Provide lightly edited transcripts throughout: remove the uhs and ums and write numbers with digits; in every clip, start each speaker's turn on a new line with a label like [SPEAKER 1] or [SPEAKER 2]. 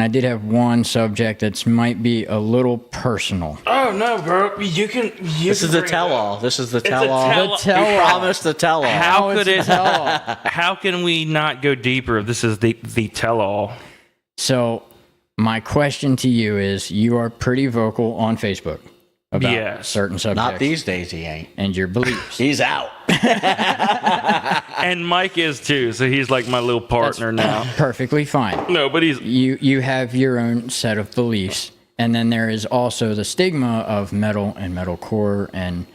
[SPEAKER 1] I did have one subject that might be a little personal.
[SPEAKER 2] Oh no, bro! This
[SPEAKER 3] is the tell-all. This is the tell-all.
[SPEAKER 1] The tell-all.
[SPEAKER 3] We promised the tell-all.
[SPEAKER 2] How could
[SPEAKER 1] it's
[SPEAKER 2] it?
[SPEAKER 1] tell-all.
[SPEAKER 2] How can we not go deeper if this is the tell-all?
[SPEAKER 1] So, my question to you is: you are pretty vocal on Facebook about
[SPEAKER 2] Yes.
[SPEAKER 1] certain subjects.
[SPEAKER 3] Not these days, he ain't.
[SPEAKER 1] And your beliefs.
[SPEAKER 3] He's out.
[SPEAKER 2] And Mike is too, so he's like my little partner now.
[SPEAKER 1] Perfectly fine.
[SPEAKER 2] No, but he's
[SPEAKER 1] You have your own set of beliefs, and then there is also the stigma of metal and metalcore, and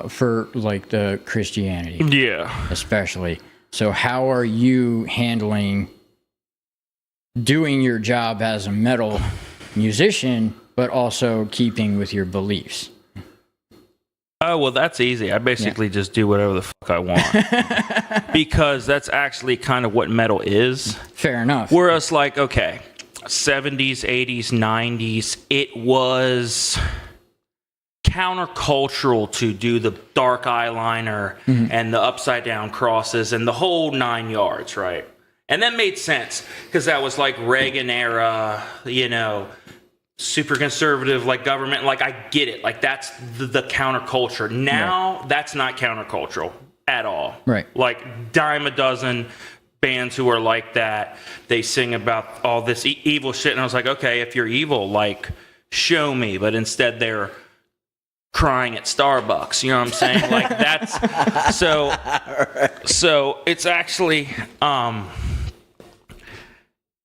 [SPEAKER 1] for like the Christianity,
[SPEAKER 2] yeah.
[SPEAKER 1] especially. So, how are you handling doing your job as a metal musician, but also keeping with your beliefs?
[SPEAKER 2] Oh, well, that's easy. I basically just do whatever the fuck I want. Because that's actually kind of what metal is.
[SPEAKER 1] Fair enough.
[SPEAKER 2] Whereas, like, okay, 70s, 80s, 90s, it was countercultural to do the dark eyeliner and the upside down crosses and the whole 9 yards, right? And that made sense because that was like Reagan era, you know, super conservative, like government. Like, I get it. Like, that's the counterculture. Now, that's not countercultural at all.
[SPEAKER 1] Right.
[SPEAKER 2] Like, dime a dozen bands who are like that. They sing about all this evil shit. And I was like, okay, if you're evil, like, show me. But instead, they're crying at Starbucks. You know what I'm saying? Like, that's so it's actually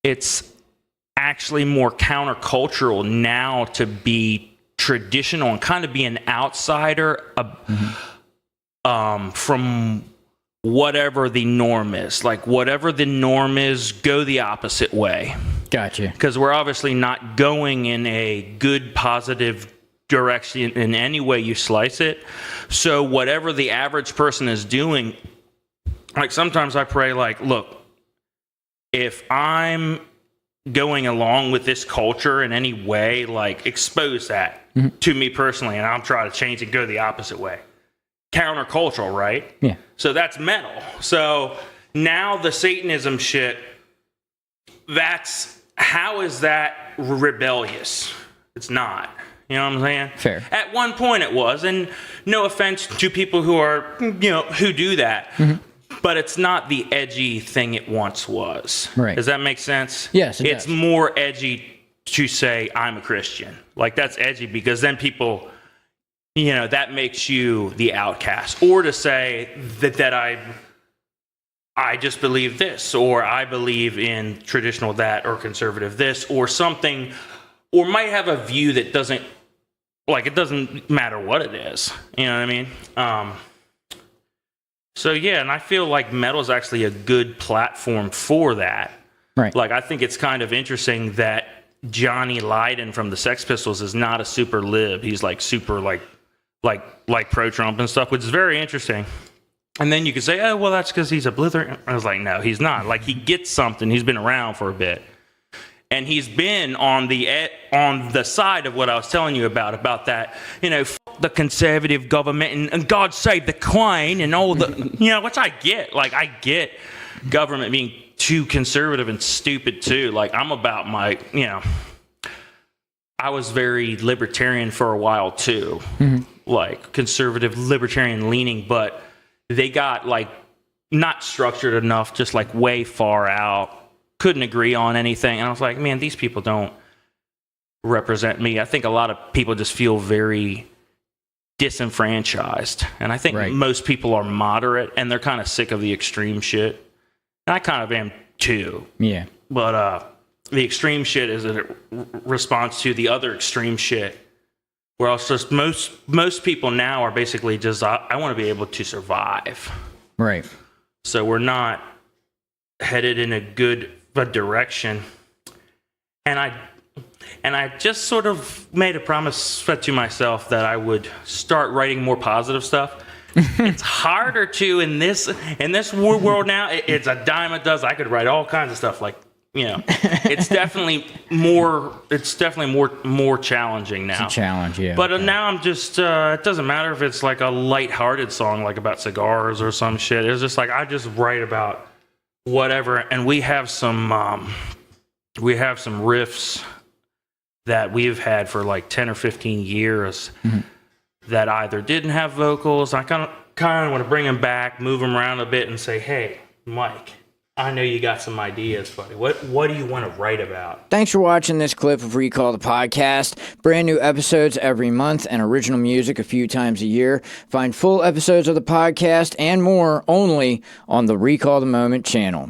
[SPEAKER 2] it's actually more countercultural now to be traditional and kind of be an outsider from whatever the norm is. Like, whatever the norm is, go the opposite way.
[SPEAKER 1] Gotcha.
[SPEAKER 2] Because we're obviously not going in a good, positive direction in any way you slice it. So whatever the average person is doing, like, sometimes I pray, like, look, if I'm going along with this culture in any way, like, expose that to me personally, and I'll try to change and go the opposite way. Countercultural, right?
[SPEAKER 1] Yeah.
[SPEAKER 2] So that's metal. So now the Satanism shit, how is that rebellious? It's not. You know what I'm saying?
[SPEAKER 1] Fair.
[SPEAKER 2] At one point it was, and no offense to people who are, you know, who do that. But it's not the edgy thing it once was.
[SPEAKER 1] Right.
[SPEAKER 2] Does that make sense?
[SPEAKER 1] Yes,
[SPEAKER 2] it's
[SPEAKER 1] does.
[SPEAKER 2] more edgy to say I'm a Christian. Like, that's edgy because then people, you know, that makes you the outcast. Or to say that I just believe this, or I believe in traditional that, or conservative this, or something, or might have a view that doesn't, like, it doesn't matter what it is. You know what I mean? So, yeah, and I feel like metal is actually a good platform for that.
[SPEAKER 1] Right.
[SPEAKER 2] Like, I think it's kind of interesting that Johnny Lydon from the Sex Pistols is not a super lib. He's, like, super, like pro-Trump and stuff, which is very interesting. And then you could say, oh, well, that's because he's a blither. I was like, no, he's not. Like, he gets something. He's been around for a bit. And he's been on the side of what I was telling you about that, you know, the conservative government and God save the Queen and all the, you know, which I get. Like, I get government being too conservative and stupid too. Like, I'm about my, you know, I was very libertarian for a while too, like conservative libertarian leaning, but they got like not structured enough, just like way far out. Couldn't agree on anything. And I was like, man, these people don't represent me. I think a lot of people just feel very disenfranchised. And I think most people are moderate and they're kind of sick of the extreme shit. And I kind of am too.
[SPEAKER 1] Yeah.
[SPEAKER 2] But the extreme shit is a response to the other extreme shit. Where else just most people now are basically just, I want to be able to survive.
[SPEAKER 1] Right.
[SPEAKER 2] So we're not headed in a good direction. And I just sort of made a promise to myself that I would start writing more positive stuff. It's harder to in this world now. It's a dime a dozen. I could write all kinds of stuff, like, you know. It's definitely more challenging now.
[SPEAKER 1] It's a challenge, yeah.
[SPEAKER 2] But now I'm just it doesn't matter if it's like a lighthearted song like about cigars or some shit. It's just like I just write about whatever, and we have some we have some riffs that we've had for like 10 or 15 years that either didn't have vocals. I kind of want to bring them back, move them around a bit, and say, hey, Mike, I know you got some ideas, buddy. What do you want to write about?
[SPEAKER 1] Thanks for watching this clip of Recall the Podcast. Brand new episodes every month and original music a few times a year. Find full episodes of the podcast and more only on the Recall the Moment channel.